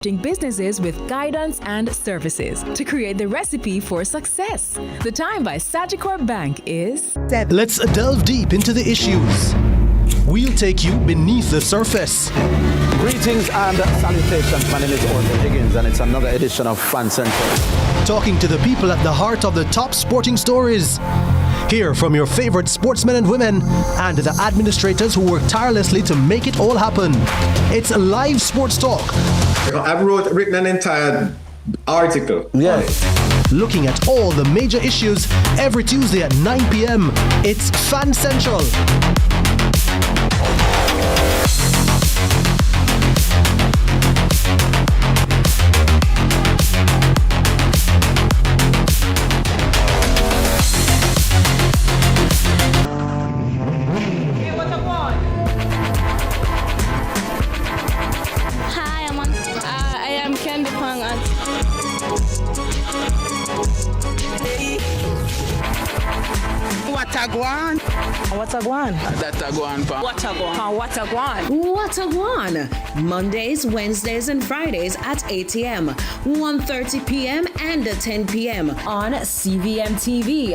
Businesses with guidance and services to create the recipe for success. The Time by Sagicor Bank is 7. Let's delve deep into the issues. We'll take you beneath the surface. Greetings and salutations. My name is Orville Higgins and it's another edition of Fan Central. Talking to the people at the heart of the top sporting stories. Hear from your favorite sportsmen and women and the administrators who work tirelessly to make it all happen. It's live sports talk. I've written an entire article. Yeah. Looking at all the major issues every Tuesday at 9 p.m. It's Fan Central. Watagwan. Mondays, Wednesdays and Fridays at 8 a.m., 1:30 p.m. and 10 p.m. on CVM TV.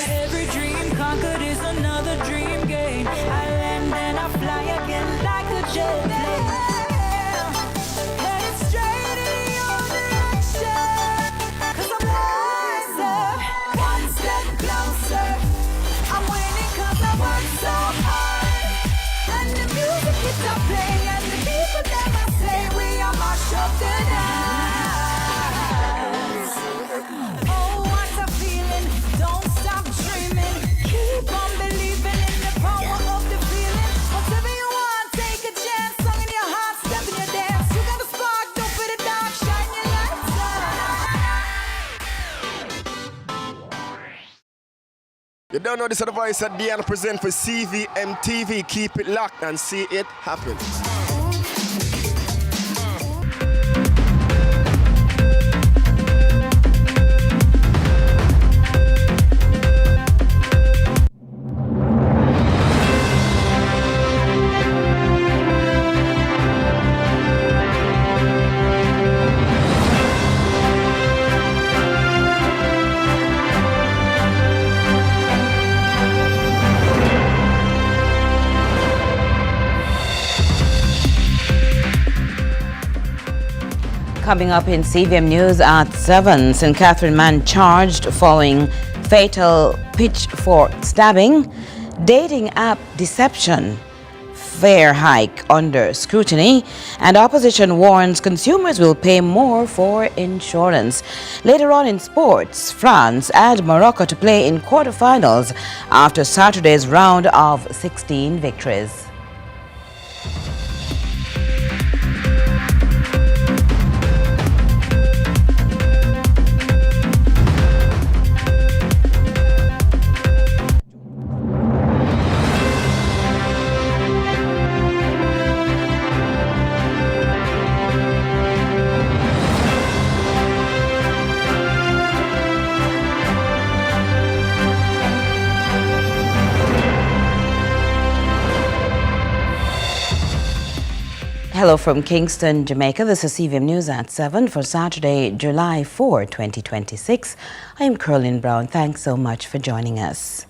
Every dream conquered is another dream game. I land and I fly again like a jet plane. Headed straight in your direction. 'Cause I'm wiser, one step closer. I'm winning 'cause I work so hard. And the music keeps on playing and the people never say we are mash up the dance. Oh, what a feeling. Don't stop dreaming. Keep on believing in the power of the feeling. Whatever you want, take a chance. Song in your heart, step in your dance. You got a spark, don't fit it dark. Shine your lights up. You don't know this is the voice that Diana present for CVM TV. Keep it locked and see it happen. Coming up in CVM News at 7, St. Catherine man charged following fatal pitchfork stabbing, dating app deception, fare hike under scrutiny, and opposition warns consumers will pay more for insurance. Later on in sports, France and Morocco to play in quarterfinals after Saturday's round of 16 victories. Hello from Kingston, Jamaica. This is CVM News at 7 for Saturday, July 4, 2026. I am Curlin Brown. Thanks so much for joining us.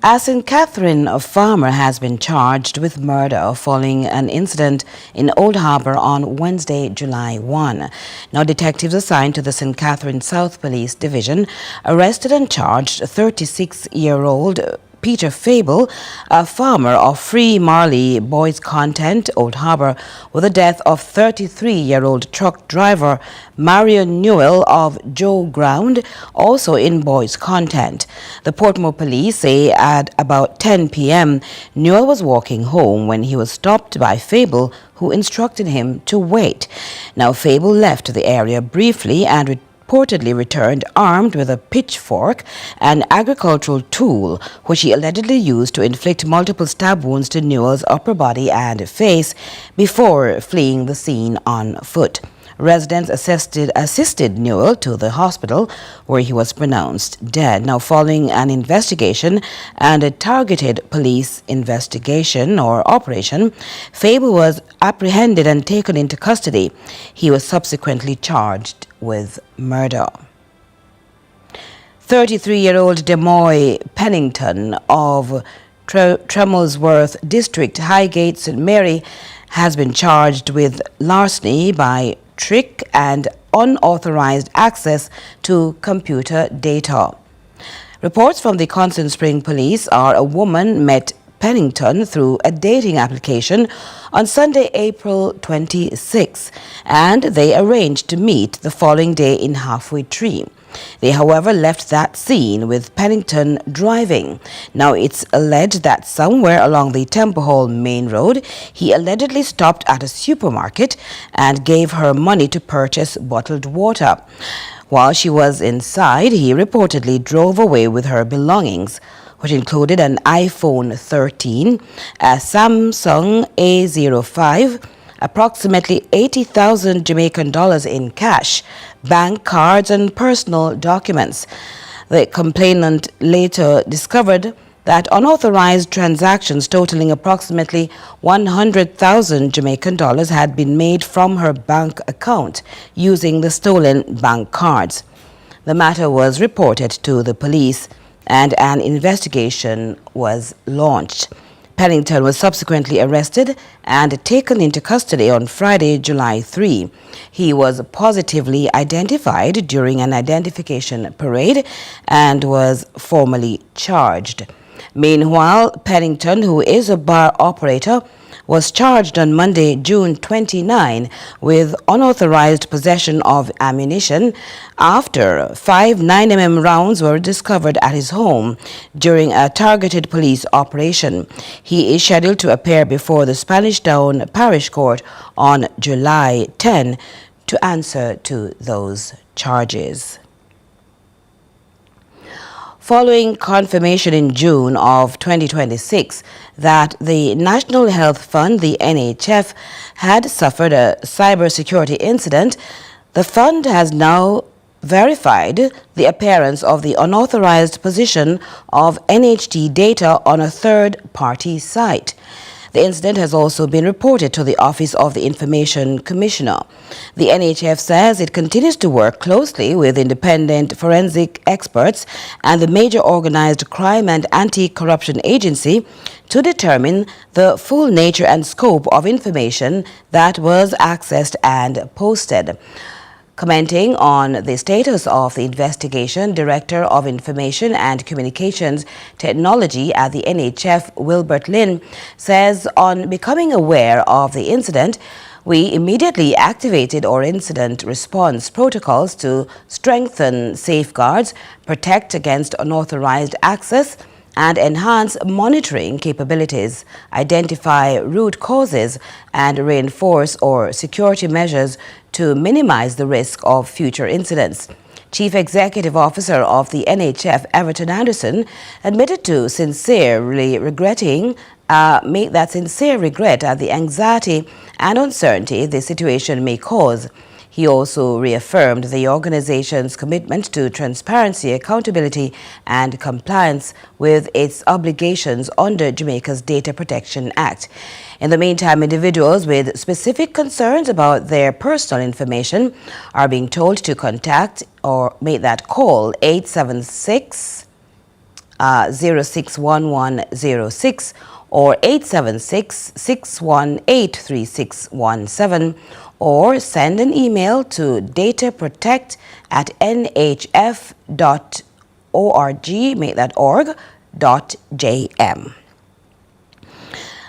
A St. Catherine farmer has been charged with murder following an incident in Old Harbour on Wednesday, July 1. Now, detectives assigned to the St. Catherine South Police Division arrested and charged 36-year-old Peter Fable, a farmer of Free Marley Boys Content, Old Harbour, with the death of 33-year-old truck driver Marion Newell of Joe Ground, also in Boys Content. The Portmore police say at about 10 p.m. Newell was walking home when he was stopped by Fable, who instructed him to wait. Now, Fable left the area briefly and reportedly returned armed with a pitchfork, an agricultural tool, which he allegedly used to inflict multiple stab wounds to Newell's upper body and face before fleeing the scene on foot. Residents assisted Newell to the hospital where he was pronounced dead. Now, following an investigation and a targeted police investigation or operation, Fable was apprehended and taken into custody. He was subsequently charged with murder. 33-year-old Demoy Pennington of Tremblesworth District, Highgate, St. Mary, has been charged with larceny by trick and unauthorized access to computer data. Reports from the Constant Spring Police are a woman met Pennington through a dating application on Sunday, April 26, and they arranged to meet the following day in Halfway Tree. They, however, left that scene with Pennington driving. Now, it's alleged that somewhere along the Temple Hall main road, he allegedly stopped at a supermarket and gave her money to purchase bottled water. While she was inside, he reportedly drove away with her belongings, which included an iPhone 13, a Samsung A05, approximately 80,000 Jamaican dollars in cash, bank cards and personal documents. The complainant later discovered that unauthorized transactions totaling approximately 100,000 Jamaican dollars had been made from her bank account using the stolen bank cards. The matter was reported to the police and an investigation was launched. Pennington was subsequently arrested and taken into custody on Friday, July 3. He was positively identified during an identification parade and was formally charged. Meanwhile, Pennington, who is a bar operator, was charged on Monday, June 29, with unauthorized possession of ammunition after 5 9mm rounds were discovered at his home during a targeted police operation. He is scheduled to appear before the Spanish Town Parish Court on July 10 to answer to those charges. Following confirmation in June of 2026 that the National Health Fund, the NHF, had suffered a cybersecurity incident, the fund has now verified the appearance of the unauthorized position of NHT data on a third-party site. The incident has also been reported to the Office of the Information Commissioner. The NHF says it continues to work closely with independent forensic experts and the major organized crime and anti-corruption agency to determine the full nature and scope of information that was accessed and posted. Commenting on the status of the investigation, Director of Information and Communications Technology at the NHF, Wilbert Lynn, says on becoming aware of the incident, we immediately activated our incident response protocols to strengthen safeguards, protect against unauthorized access, and enhance monitoring capabilities, identify root causes, and reinforce our security measures to minimize the risk of future incidents. Chief Executive Officer of the NHF, Everton Anderson, admitted to sincerely regretting make that sincere regret at the anxiety and uncertainty this situation may cause. He also reaffirmed the organization's commitment to transparency, accountability, and compliance with its obligations under Jamaica's Data Protection Act. In the meantime, individuals with specific concerns about their personal information are being told to contact or make that call 876 061106 or 876-618-3617 or send an email to dataprotect@nhf.org, make that org.jm.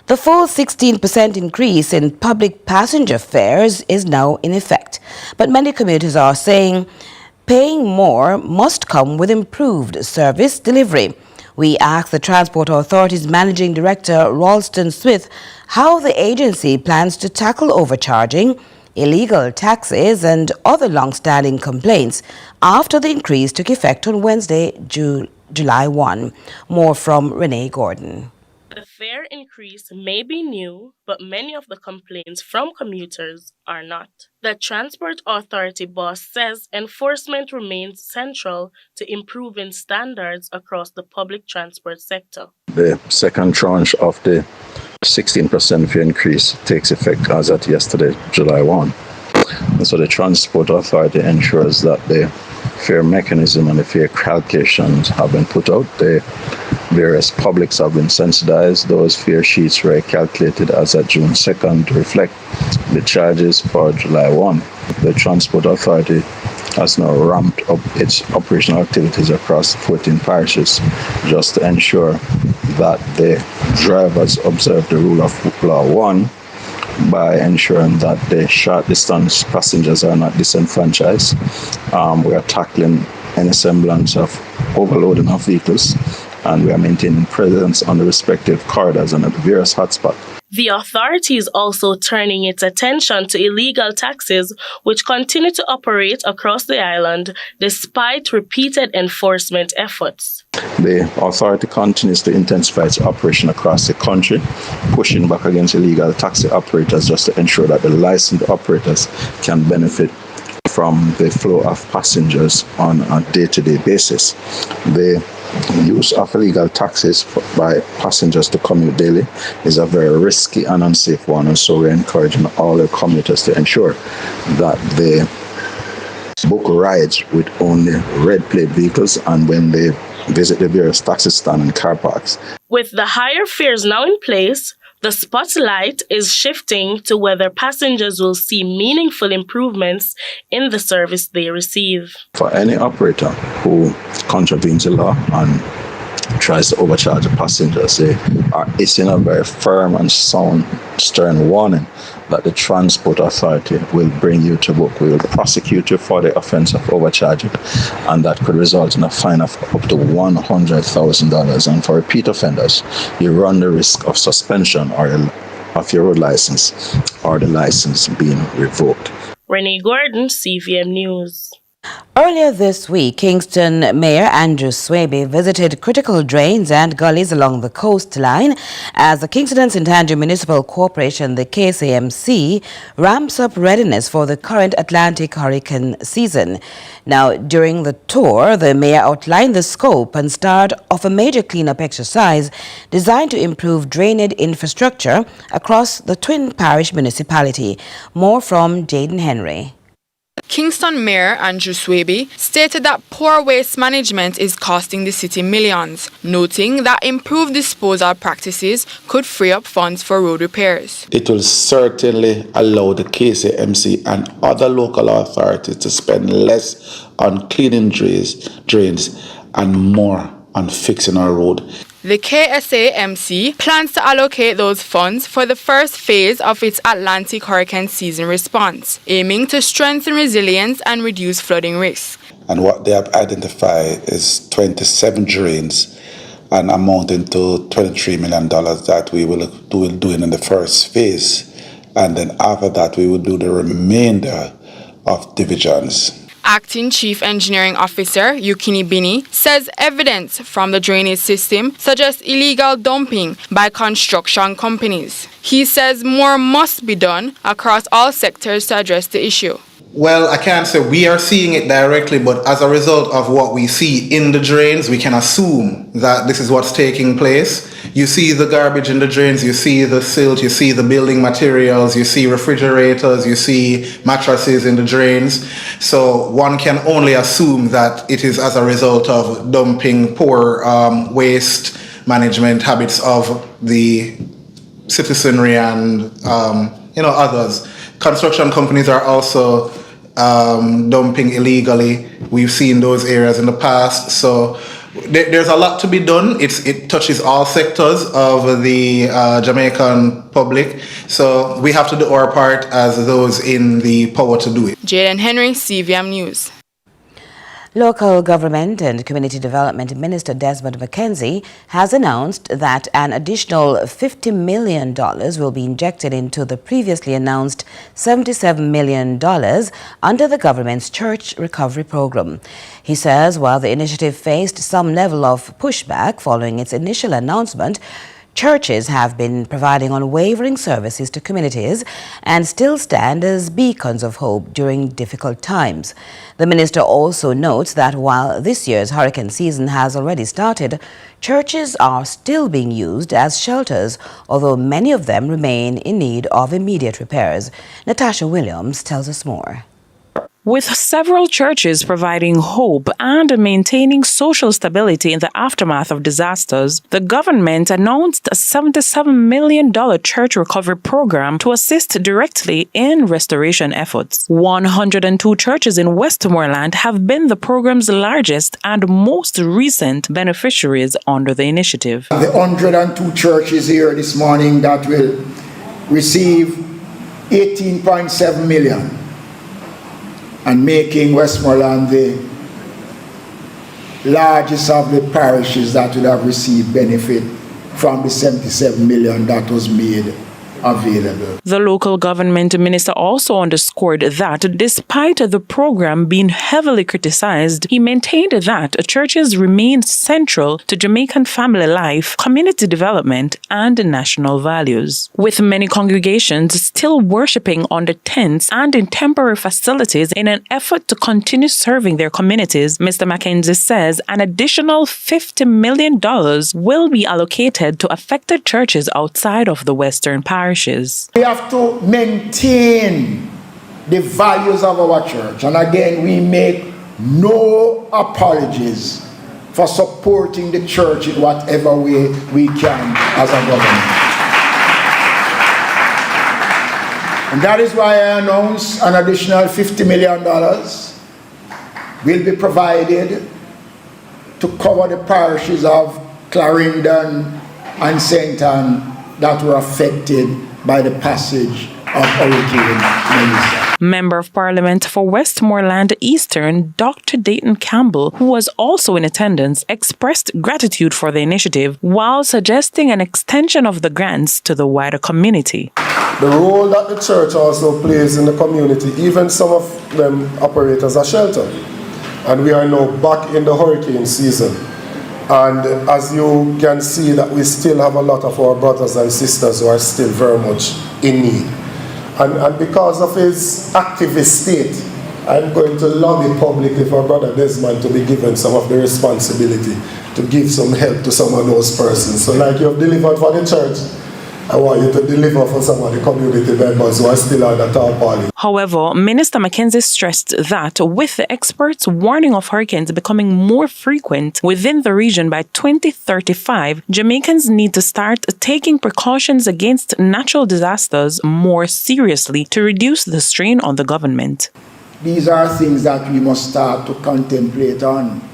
The full 16% increase in public passenger fares is now in effect, but many commuters are saying paying more must come with improved service delivery. We asked the Transport Authority's Managing Director, Ralston Smith, how the agency plans to tackle overcharging, illegal taxes and other long-standing complaints after the increase took effect on Wednesday, July 1. More from Renee Gordon. The fare increase may be new, but many of the complaints from commuters are not. The Transport Authority boss says enforcement remains central to improving standards across the public transport sector. The second tranche of the 16% fare increase takes effect as at yesterday, July 1. And so the Transport Authority ensures that the fare mechanism and the fare calculations have been put out. The various publics have been sensitized. Those fare sheets were calculated as at June 2nd to reflect the charges for July 1. The Transport Authority has now ramped up its operational activities across 14 parishes just to ensure that the drivers observe the rule of law 1 by ensuring that the short distance passengers are not disenfranchised. We are tackling any semblance of overloading of vehicles, and we are maintaining presence on the respective corridors and at the various hotspots. The authority is also turning its attention to illegal taxis, which continue to operate across the island despite repeated enforcement efforts. The authority continues to intensify its operation across the country, pushing back against illegal taxi operators just to ensure that the licensed operators can benefit from the flow of passengers on a day-to-day basis. The use of illegal taxis by passengers to commute daily is a very risky and unsafe one, and so we're encouraging all the commuters to ensure that they book rides with only red plate vehicles and when they visit the various taxi stands and car parks. With the higher fares now in place, the spotlight is shifting to whether passengers will see meaningful improvements in the service they receive. For any operator who contravenes the law and tries to overcharge the passengers, they are issuing a very firm and sound, stern warning that the Transport Authority will bring you to book. We will prosecute you for the offense of overcharging, and that could result in a fine of up to $100,000. And for repeat offenders, you run the risk of suspension of your road license or the license being revoked. Renee Gordon, CVM News. Earlier this week, Kingston Mayor Andrew Swaby visited critical drains and gullies along the coastline as the Kingston and St. Andrew Municipal Corporation, the KCMC, ramps up readiness for the current Atlantic hurricane season. Now, during the tour, the mayor outlined the scope and start of a major cleanup exercise designed to improve drainage infrastructure across the Twin Parish municipality. More from Jaden Henry. Kingston Mayor Andrew Swaby stated that poor waste management is costing the city millions, noting that improved disposal practices could free up funds for road repairs. It will certainly allow the KCMC and other local authorities to spend less on cleaning drains and more on fixing our road. The KSAMC plans to allocate those funds for the first phase of its Atlantic hurricane season response, aiming to strengthen resilience and reduce flooding risk. And what they have identified is 27 drains and amounting to $23 million that we will do in the first phase. And then after that, we will do the remainder of divisions. Acting Chief Engineering Officer Yukini Bini says evidence from the drainage system suggests illegal dumping by construction companies. He says more must be done across all sectors to address the issue. Well, I can't say we are seeing it directly, but as a result of what we see in the drains, we can assume that this is what's taking place. You see the garbage in the drains, you see the silt, you see the building materials, you see refrigerators, you see mattresses in the drains. So one can only assume that it is as a result of dumping poor waste management habits of the citizenry and others. Construction companies are also dumping illegally. We've seen those areas in the past. So there's a lot to be done. It touches all sectors of the Jamaican public. So we have to do our part as those in the power to do it. Jaden Henry, CVM News. Local Government and Community Development Minister Desmond McKenzie has announced that an additional $50 million will be injected into the previously announced $77 million under the government's Church Recovery Program. He says while the initiative faced some level of pushback following its initial announcement, Churches have been providing unwavering services to communities and still stand as beacons of hope during difficult times. The minister also notes that while this year's hurricane season has already started, churches are still being used as shelters, although many of them remain in need of immediate repairs. Natasha Williams tells us more. With several churches providing hope and maintaining social stability in the aftermath of disasters, the government announced a $77 million church recovery program to assist directly in restoration efforts. 102 churches in Westmoreland have been the program's largest and most recent beneficiaries under the initiative. The 102 churches here this morning that will receive $18.7 million. And making Westmoreland the largest of the parishes that would have received benefit from the $77 million that was made available. The local government minister also underscored that despite the program being heavily criticized, he maintained that churches remain central to Jamaican family life, community development, and national values. With many congregations still worshipping under tents and in temporary facilities in an effort to continue serving their communities, Mr. Mackenzie says an additional $50 million will be allocated to affected churches outside of the Western Parish. We have to maintain the values of our church. And again, we make no apologies for supporting the church in whatever way we can as a government. And that is why I announced an additional $50 million will be provided to cover the parishes of Clarendon and St. Anne that were affected by the passage of Hurricane Melissa. Member of Parliament for Westmoreland Eastern, Dr. Dayton Campbell, who was also in attendance, expressed gratitude for the initiative while suggesting an extension of the grants to the wider community. The role that the church also plays in the community, even some of them operate as a shelter. And we are now back in the hurricane season. And as you can see that we still have a lot of our brothers and sisters who are still very much in need. And because of his activist state, I'm going to lobby publicly for Brother Desmond to be given some of the responsibility to give some help to some of those persons. So like you have delivered for the church, I want you to deliver for some of the community members who are still on the tarpaulin. However, Minister Mackenzie stressed that with the experts warning of hurricanes becoming more frequent within the region by 2035, Jamaicans need to start taking precautions against natural disasters more seriously to reduce the strain on the government. These are things that we must start to contemplate on.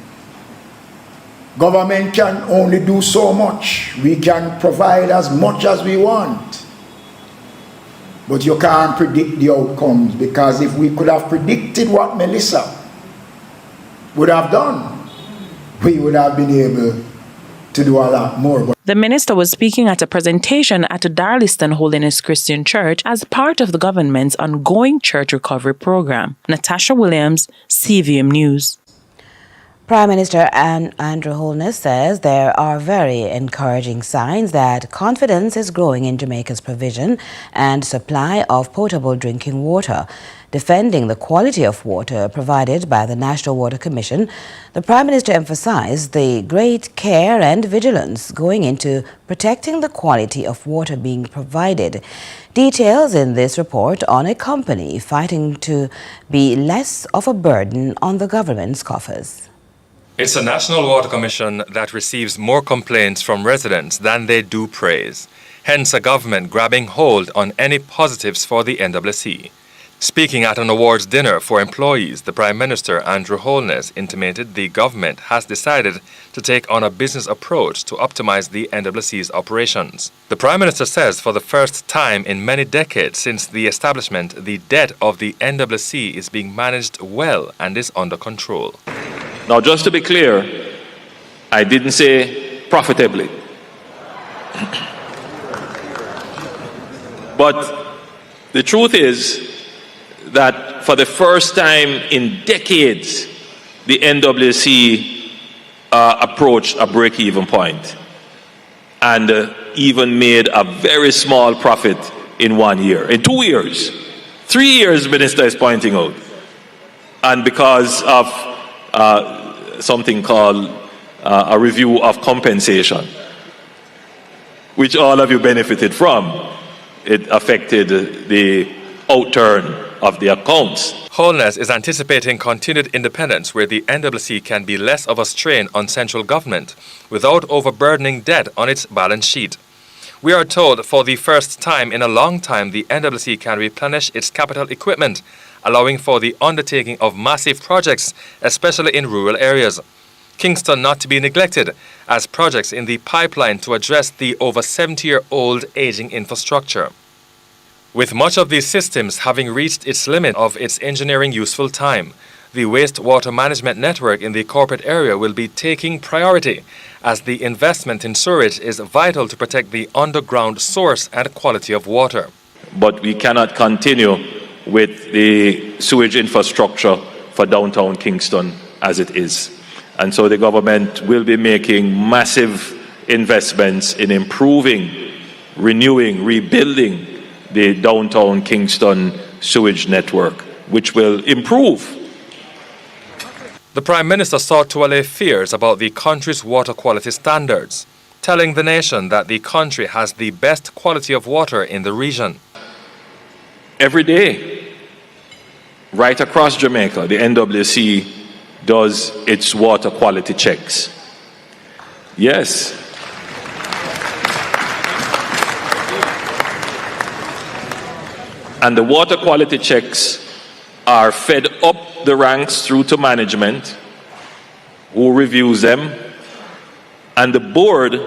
Government can only do so much. We can provide as much as we want. But you can't predict the outcomes, because if we could have predicted what Melissa would have done, we would have been able to do a lot more. The minister was speaking at a presentation at Darliston Holiness Christian Church as part of the government's ongoing church recovery program. Natasha Williams, CVM News. Prime Minister Andrew Holness says there are very encouraging signs that confidence is growing in Jamaica's provision and supply of potable drinking water. Defending the quality of water provided by the National Water Commission, the Prime Minister emphasized the great care and vigilance going into protecting the quality of water being provided. Details in this report on a company fighting to be less of a burden on the government's coffers. It's a National Water Commission that receives more complaints from residents than they do praise. Hence a government grabbing hold on any positives for the NWC. Speaking at an awards dinner for employees, the Prime Minister, Andrew Holness, intimated the government has decided to take on a business approach to optimize the NWC's operations. The Prime Minister says for the first time in many decades since the establishment, the debt of the NWC is being managed well and is under control. Now, just to be clear, I didn't say profitably. But the truth is that for the first time in decades, the NWC approached a break-even point. And even made a very small profit in 1 year. In 2 years, 3 years, Minister is pointing out. And because of something called a review of compensation, which all of you benefited from, it affected the outturn of the accounts. Holness is anticipating continued independence where the NWC can be less of a strain on central government without overburdening debt on its balance sheet. We are told for the first time in a long time the NWC can replenish its capital equipment, allowing for the undertaking of massive projects, especially in rural areas. Kingston not to be neglected as projects in the pipeline to address the over 70-year-old aging infrastructure. With much of these systems having reached its limit of its engineering useful time, the wastewater management network in the corporate area will be taking priority as the investment in sewerage is vital to protect the underground source and quality of water. But we cannot continue with the sewage infrastructure for downtown Kingston as it is. And so the government will be making massive investments in improving, renewing, rebuilding the downtown Kingston sewage network, which will improve. The Prime Minister sought to allay fears about the country's water quality standards, telling the nation that the country has the best quality of water in the region. Every day, right across Jamaica, the NWC does its water quality checks. Yes. And the water quality checks are fed up the ranks through to management, who reviews them, and the board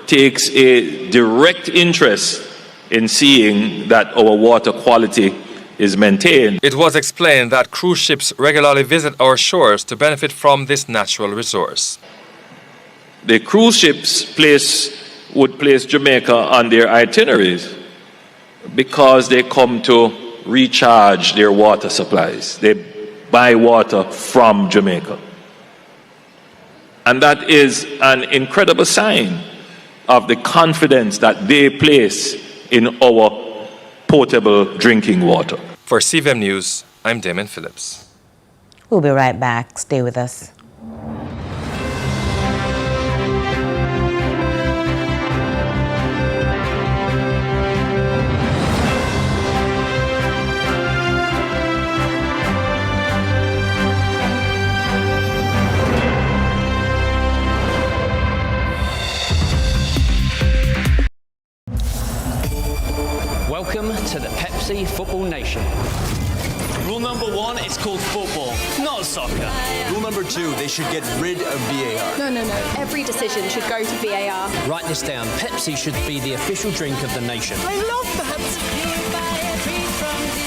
takes a direct interest in seeing that our water quality is maintained. It was explained that cruise ships regularly visit our shores to benefit from this natural resource. The cruise ships would place Jamaica on their itineraries because they come to recharge their water supplies. They buy water from Jamaica. And that is an incredible sign of the confidence that they place in our potable drinking water. For CVM News, I'm Damon Phillips. We'll be right back. Stay with us. Welcome to the Pepsi Football Nation. Rule number 1, it's called football, not soccer. Rule number 2, they should get rid of VAR. No. Every decision should go to VAR. Write this down. Pepsi should be the official drink of the nation. I love Pepsi.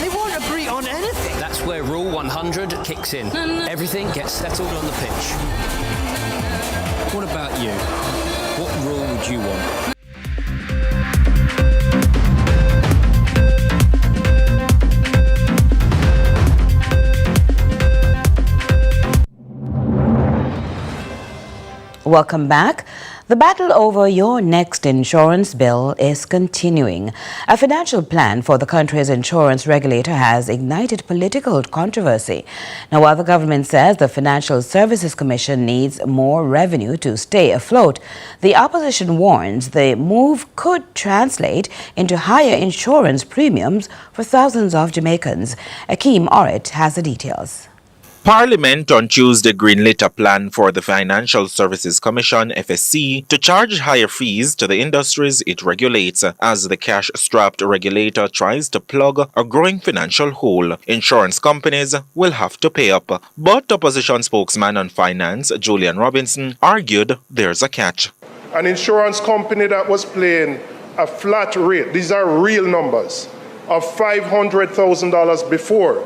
They won't agree on anything. That's where Rule 100 kicks in. Everything gets settled on the pitch. What about you? What rule would you want? Welcome back. The battle over your next insurance bill is continuing. A financial plan for the country's insurance regulator has ignited political controversy. Now, while the government says the Financial Services Commission needs more revenue to stay afloat, the opposition warns the move could translate into higher insurance premiums for thousands of Jamaicans. Akeem Orrit has the details. Parliament on Tuesday greenlit a plan for the Financial Services Commission, FSC, to charge higher fees to the industries it regulates as the cash-strapped regulator tries to plug a growing financial hole. Insurance companies will have to pay up. But opposition spokesman on finance, Julian Robinson, argued there's a catch. An insurance company that was paying a flat rate, these are real numbers, of $500,000 before,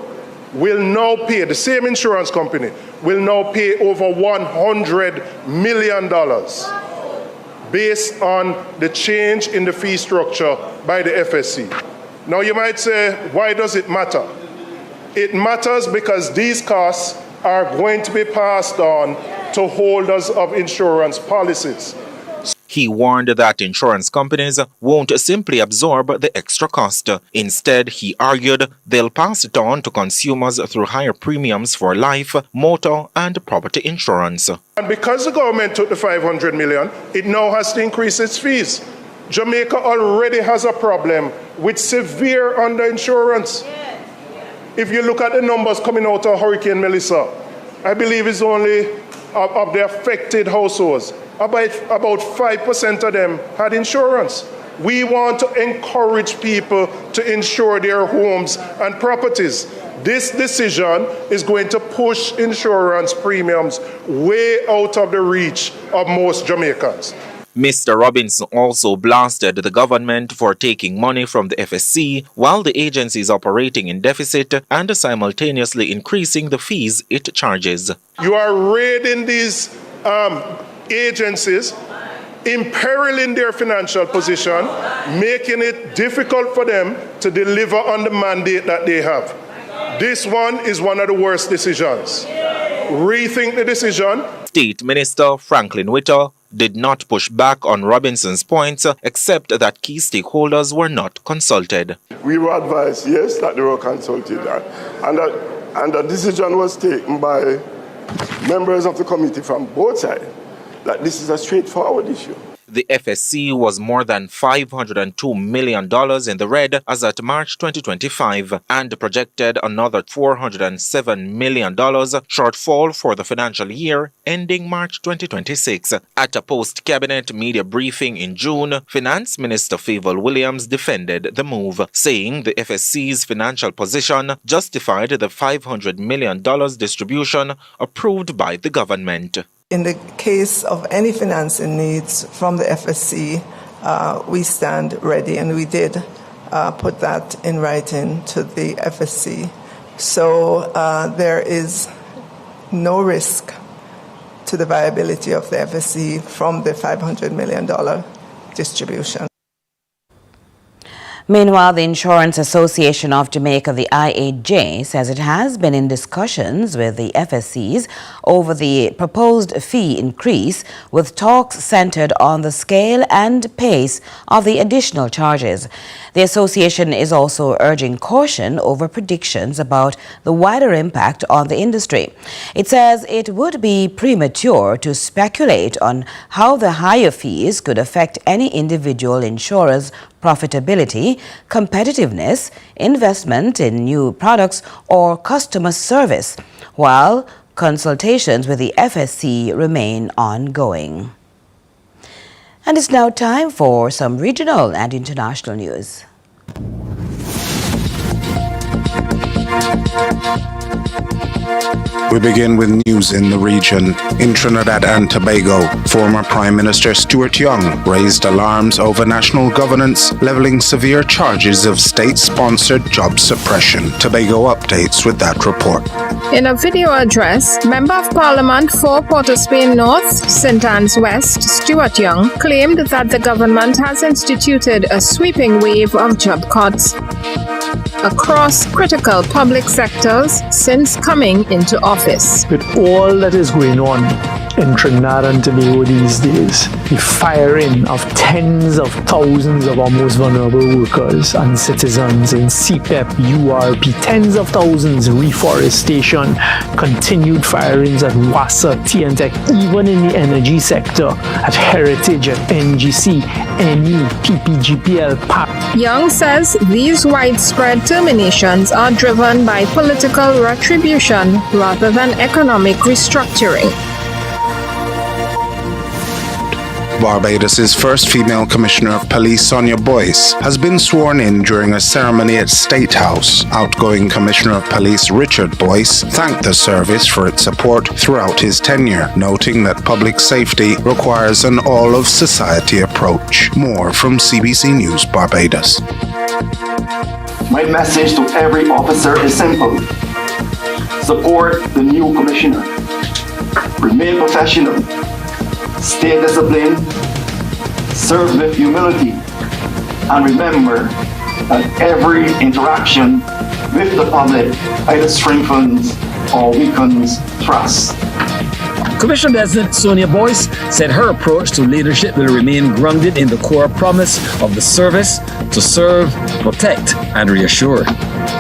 will now pay, the same insurance company, will now pay over $100 million based on the change in the fee structure by the FSC. Now you might say, why does it matter? It matters because these costs are going to be passed on to holders of insurance policies. He warned that insurance companies won't simply absorb the extra cost. Instead, he argued they'll pass it on to consumers through higher premiums for life, motor, and property insurance. And because the government took the $500 million, it now has to increase its fees. Jamaica already has a problem with severe underinsurance. If you look at the numbers coming out of Hurricane Melissa, I believe it's only of the affected households, about 5% of them had insurance. We want to encourage people to insure their homes and properties. This decision is going to push insurance premiums way out of the reach of most Jamaicans. Mr. Robinson also blasted the government for taking money from the FSC while the agency is operating in deficit and simultaneously increasing the fees it charges. You are raiding these agencies, imperiling their financial position, making it difficult for them to deliver on the mandate that they have. This one is one of the worst decisions. Rethink the decision. State Minister Franklin Witter did not push back on Robinson's points, except that key stakeholders were not consulted. We were advised, yes, that they were consulted, and the decision was taken by members of the committee from both sides, that this is a straightforward issue. The FSC was more than $502 million in the red as at March 2025 and projected another $407 million shortfall for the financial year ending March 2026. At a post-cabinet media briefing in June, Finance Minister Favour Williams defended the move, saying the FSC's financial position justified the $500 million distribution approved by the government. In the case of any financing needs from the FSC, we stand ready, and we did put that in writing to the FSC. So there is no risk to the viability of the FSC from the $500 million distribution. Meanwhile, the Insurance Association of Jamaica, the IAJ, says it has been in discussions with the FSCs over the proposed fee increase, with talks centered on the scale and pace of the additional charges. The association is also urging caution over predictions about the wider impact on the industry. It says it would be premature to speculate on how the higher fees could affect any individual insurer's profitability, competitiveness, investment in new products, or customer service, while consultations with the FSC remain ongoing. And it's now time for some regional and international news. We begin with news in the region. In Trinidad and Tobago, former Prime Minister Stuart Young raised alarms over national governance, levelling severe charges of state-sponsored job suppression. Tobago updates with that report. In a video address, Member of Parliament for Port of Spain North, St. Anne's West, Stuart Young, claimed that the government has instituted a sweeping wave of job cuts across critical public sectors since coming into office. With all that is going on in Trinidad and Tobago these days, the firing of tens of thousands of our most vulnerable workers and citizens in CPEP, URP, tens of thousands reforestation, continued firings at WASA, TNTech, even in the energy sector, at Heritage, at NGC, NE, PPGPL, PAP. Young says these widespread terminations are driven by political retribution rather than economic restructuring. Barbados' first female Commissioner of Police, Sonia Boyce, has been sworn in during a ceremony at State House. Outgoing Commissioner of Police Richard Boyce thanked the service for its support throughout his tenure, noting that public safety requires an all-of-society approach. More from CBC News Barbados. My message to every officer is simple. Support the new Commissioner. Remain professional. Stay disciplined, serve with humility, and remember that every interaction with the public either strengthens or weakens trust. Commissioner President Sonia Boyce said her approach to leadership will remain grounded in the core promise of the service to serve, protect, and reassure.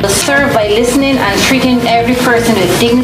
Serve by listening and treating every person with dignity.